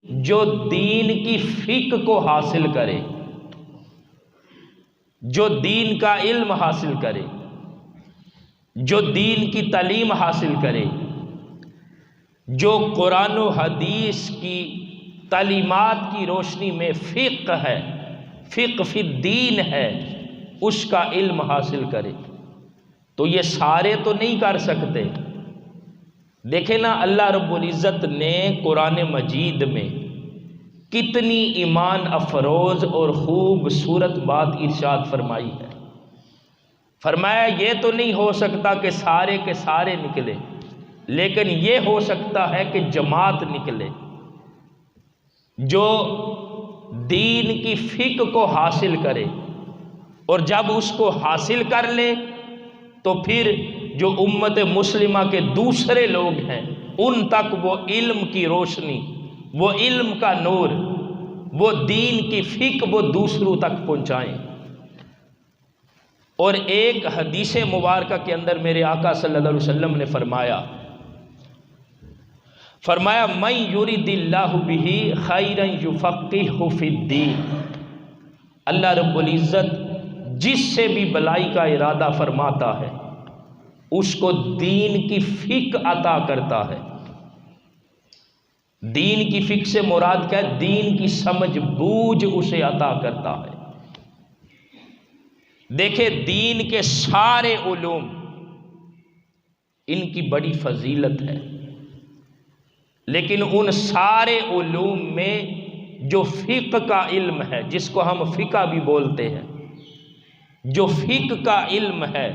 جو دین کی فقہ کو حاصل کرے، جو دین کا علم حاصل کرے، جو دین کی تعلیم حاصل کرے، جو قرآن و حدیث کی تعلیمات کی روشنی میں فقہ ہے، فقہ فی الدین ہے، اس کا علم حاصل کرے۔ تو یہ سارے تو نہیں کر سکتے۔ دیکھیں نا، اللہ رب العزت نے قرآن مجید میں کتنی ایمان افروز اور خوبصورت بات ارشاد فرمائی ہے۔ فرمایا یہ تو نہیں ہو سکتا کہ سارے کے سارے نکلے، لیکن یہ ہو سکتا ہے کہ جماعت نکلے جو دین کی فقہ کو حاصل کرے، اور جب اس کو حاصل کر لے تو پھر جو امت مسلمہ کے دوسرے لوگ ہیں ان تک وہ علم کی روشنی، وہ علم کا نور، وہ دین کی فقہ وہ دوسروں تک پہنچائیں۔ اور ایک حدیث مبارکہ کے اندر میرے آقا صلی اللہ علیہ وسلم نے فرمایا من یرید اللہ بہ خیرا یفقہہ فی الدین، اللہ رب العزت جس سے بھی بلائی کا ارادہ فرماتا ہے اس کو دین کی فقہ عطا کرتا ہے۔ دین کی فقہ سے مراد کیا ہے؟ دین کی سمجھ بوجھ اسے عطا کرتا ہے۔ دیکھیں، دین کے سارے علوم ان کی بڑی فضیلت ہے، لیکن ان سارے علوم میں جو فقہ کا علم ہے، جس کو ہم فقہ بھی بولتے ہیں، جو فقہ کا علم ہے،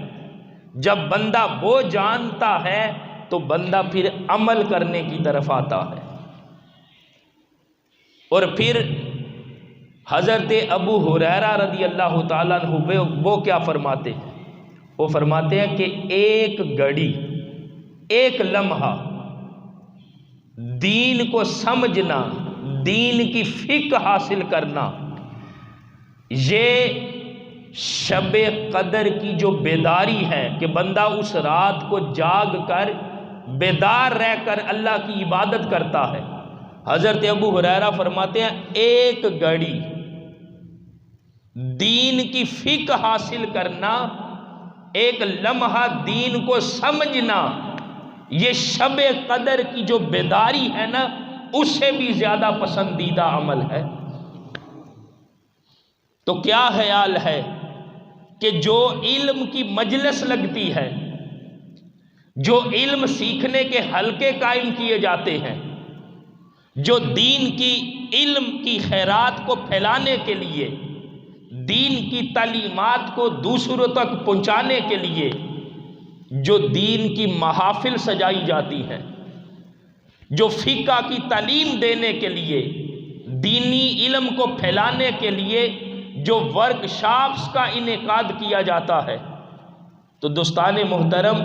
جب بندہ وہ جانتا ہے تو بندہ پھر عمل کرنے کی طرف آتا ہے۔ اور پھر حضرت ابو ہریرہ رضی اللہ تعالیٰ عنہ وہ کیا فرماتے ہیں؟ وہ فرماتے ہیں کہ ایک گھڑی، ایک لمحہ دین کو سمجھنا، دین کی فقہ حاصل کرنا، یہ شب قدر کی جو بیداری ہے کہ بندہ اس رات کو جاگ کر بیدار رہ کر اللہ کی عبادت کرتا ہے۔ حضرت ابو ہریرہ فرماتے ہیں ایک گھڑی دین کی فقہ حاصل کرنا، ایک لمحہ دین کو سمجھنا، یہ شب قدر کی جو بیداری ہے نا، اس سے بھی زیادہ پسندیدہ عمل ہے۔ تو کیا خیال ہے کہ جو علم کی مجلس لگتی ہے، جو علم سیکھنے کے حلقے قائم کیے جاتے ہیں، جو دین کی علم کی خیرات کو پھیلانے کے لیے، دین کی تعلیمات کو دوسروں تک پہنچانے کے لیے جو دین کی محافل سجائی جاتی ہیں، جو فقہ کی تعلیم دینے کے لیے، دینی علم کو پھیلانے کے لیے جو ورک شاپس کا انعقاد کیا جاتا ہے، تو دوستان محترم،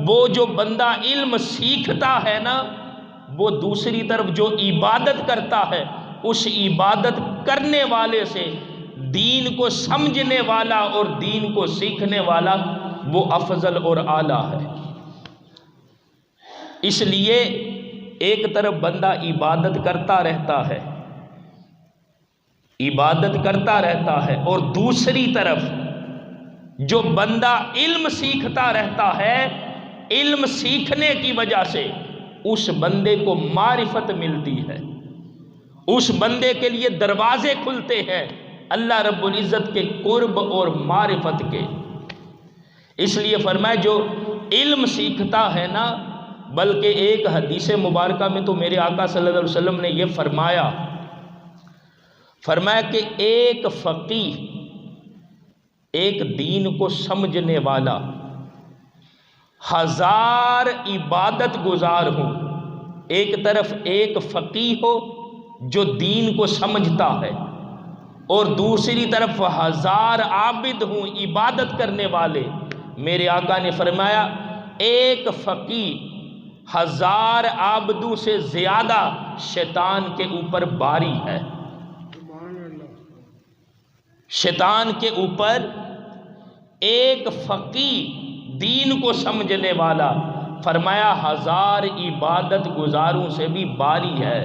وہ جو بندہ علم سیکھتا ہے نا، وہ دوسری طرف جو عبادت کرتا ہے، اس عبادت کرنے والے سے دین کو سمجھنے والا اور دین کو سیکھنے والا وہ افضل اور اعلیٰ ہے۔ اس لیے ایک طرف بندہ عبادت کرتا رہتا ہے، عبادت کرتا رہتا ہے، اور دوسری طرف جو بندہ علم سیکھتا رہتا ہے، علم سیکھنے کی وجہ سے اس بندے کو معرفت ملتی ہے، اس بندے کے لیے دروازے کھلتے ہیں اللہ رب العزت کے قرب اور معرفت کے۔ اس لیے فرمایا جو علم سیکھتا ہے نا، بلکہ ایک حدیث مبارکہ میں تو میرے آقا صلی اللہ علیہ وسلم نے یہ فرمایا کہ ایک فقیہ، ایک دین کو سمجھنے والا 1000 عبادت گزار ہوں۔ ایک طرف ایک فقیہ ہو جو دین کو سمجھتا ہے، اور دوسری طرف 1000 عابد ہوں، عبادت کرنے والے۔ میرے آقا نے فرمایا ایک فقیہ 1000 عابدوں سے زیادہ شیطان کے اوپر باری ہے۔ شیطان کے اوپر ایک فقیہ دین کو سمجھنے والا، فرمایا 1000 عبادت گزاروں سے بھی باری ہے۔